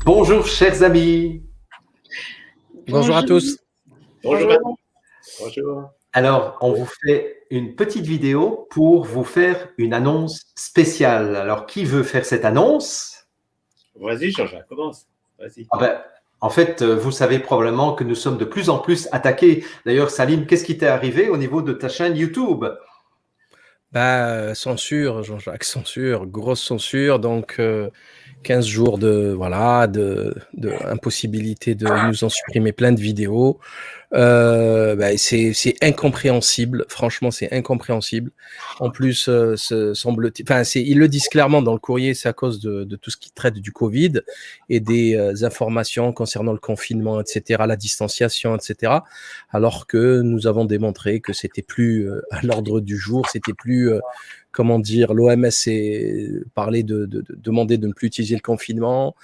Bonjour chers amis. Bonjour à tous. Bonjour. Bonjour. Alors, on vous fait une petite vidéo pour vous faire une annonce spéciale. Alors, qui veut faire cette annonce? Vas-y, Jean-Jacques, commence. Vas-y. En fait, vous savez probablement que nous sommes de plus en plus attaqués. D'ailleurs, Salim, qu'est-ce qui t'est arrivé au niveau de ta chaîne YouTube? Censure, Jean-Jacques, censure, grosse censure. Donc, 15 jours de impossibilité de nous en supprimer plein de vidéos. C'est incompréhensible. Franchement, c'est incompréhensible. En plus, ils le disent clairement dans le courrier, c'est à cause de tout ce qui traite du Covid et des informations concernant le confinement, etc., la distanciation, etc. Alors que nous avons démontré que c'était plus à l'ordre du jour, c'était plus l'OMS parlait de demander de ne plus utiliser le confinement,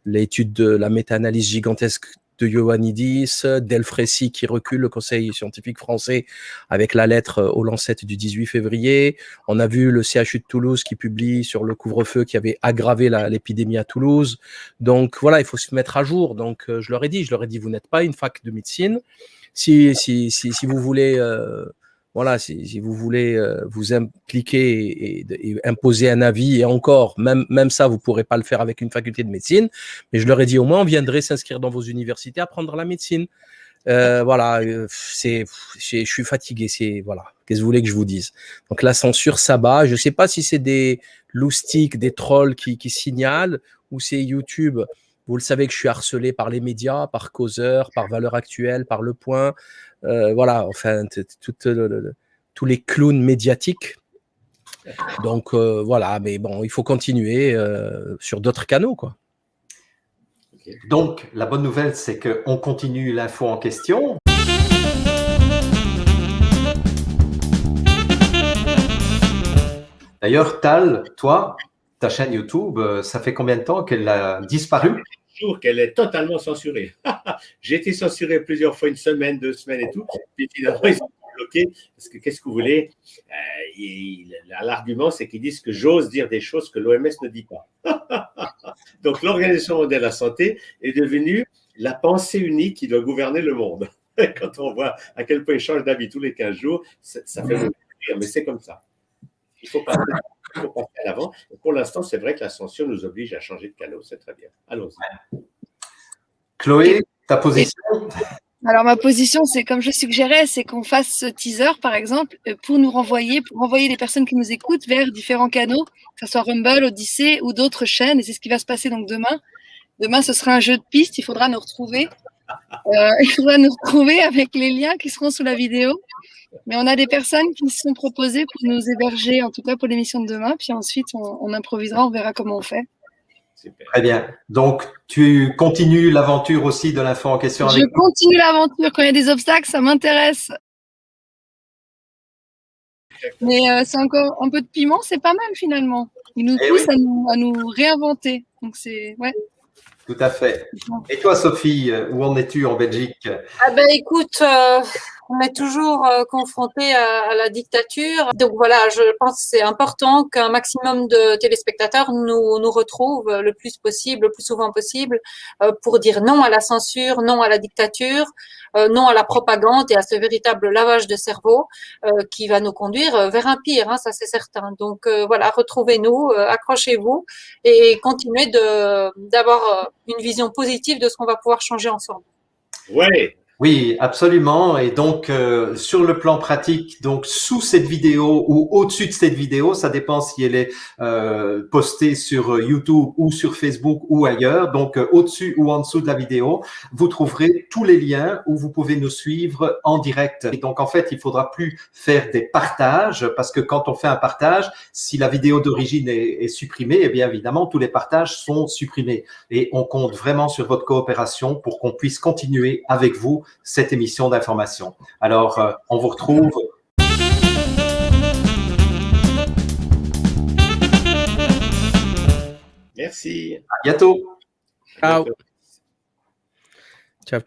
l'étude de la méta-analyse gigantesque de Ioannidis, Delfrécy qui recule, le conseil scientifique français, avec la lettre au Lancet du 18 février. On a vu le CHU de Toulouse qui publie sur le couvre-feu qui avait aggravé l'épidémie à Toulouse. Donc voilà, il faut se mettre à jour. Donc je leur ai dit, vous n'êtes pas une fac de médecine. Si vous voulez... si vous voulez vous impliquer et imposer un avis, et encore, même ça, vous ne pourrez pas le faire avec une faculté de médecine, mais je leur ai dit au moins, on viendrait s'inscrire dans vos universités, apprendre la médecine. Je suis fatigué, qu'est-ce que vous voulez que je vous dise? Donc la censure s'abat, je ne sais pas si c'est des loustiques, des trolls qui signalent, ou c'est YouTube. Vous le savez que je suis harcelé par les médias, par Causeur, par Valeurs Actuelles, par Le Point, tous les clowns médiatiques. Donc mais bon, il faut continuer sur d'autres canaux, quoi. Donc, la bonne nouvelle, c'est qu'on continue l'info en question. D'ailleurs, Tal, toi, ta chaîne YouTube, ça fait combien de temps qu'elle a disparu? Qu'elle est totalement censurée. J'ai été censuré plusieurs fois, 1 semaine, 2 semaines et tout. Puis finalement, ils ont bloqué. Parce que qu'est-ce que vous voulez? L'argument, c'est qu'ils disent que j'ose dire des choses que l'OMS ne dit pas. Donc, l'Organisation mondiale de la santé est devenue la pensée unique qui doit gouverner le monde. Quand on voit à quel point ils changent d'avis tous les 15 jours, ça fait rire, mais c'est comme ça. Il faut passer à l'avant. Pour l'instant, c'est vrai que la censure nous oblige à changer de canal. C'est très bien. Allons-y. Chloé, ta position? Alors, ma position, c'est comme je suggérais, c'est qu'on fasse ce teaser, par exemple, pour renvoyer les personnes qui nous écoutent vers différents canaux, que ce soit Rumble, Odyssée ou d'autres chaînes. Et c'est ce qui va se passer donc demain. Demain, ce sera un jeu de pistes. Il faudra nous retrouver. Avec les liens qui seront sous la vidéo. Mais on a des personnes qui se sont proposées pour nous héberger, en tout cas pour l'émission de demain. Puis ensuite, on improvisera, on verra comment on fait. Super. Très bien. Donc, tu continues l'aventure aussi de l'info en question avec nous? Je continue l'aventure. Quand il y a des obstacles, ça m'intéresse. Mais c'est encore un peu de piment, c'est pas mal finalement. Il nous pousse à nous réinventer. Donc c'est... Ouais. Tout à fait. Et toi, Sophie, où en es-tu en Belgique? Écoute, on est toujours confronté à la dictature. Donc voilà, je pense que c'est important qu'un maximum de téléspectateurs nous retrouvent le plus possible, le plus souvent possible, pour dire non à la censure, non à la dictature, non à la propagande et à ce véritable lavage de cerveau qui va nous conduire vers un pire, hein, ça c'est certain. Donc voilà, retrouvez-nous, accrochez-vous et continuez d'avoir une vision positive de ce qu'on va pouvoir changer ensemble. Ouais. Oui, absolument. Et donc, sur le plan pratique, donc sous cette vidéo ou au-dessus de cette vidéo, ça dépend si elle est postée sur YouTube ou sur Facebook ou ailleurs. Donc, au-dessus ou en dessous de la vidéo, vous trouverez tous les liens où vous pouvez nous suivre en direct. Et donc, en fait, il faudra plus faire des partages parce que quand on fait un partage, si la vidéo d'origine est supprimée, eh bien évidemment, tous les partages sont supprimés. Et on compte vraiment sur votre coopération pour qu'on puisse continuer avec vous cette émission d'information. Alors, on vous retrouve. Merci. À bientôt. Ciao. Ciao.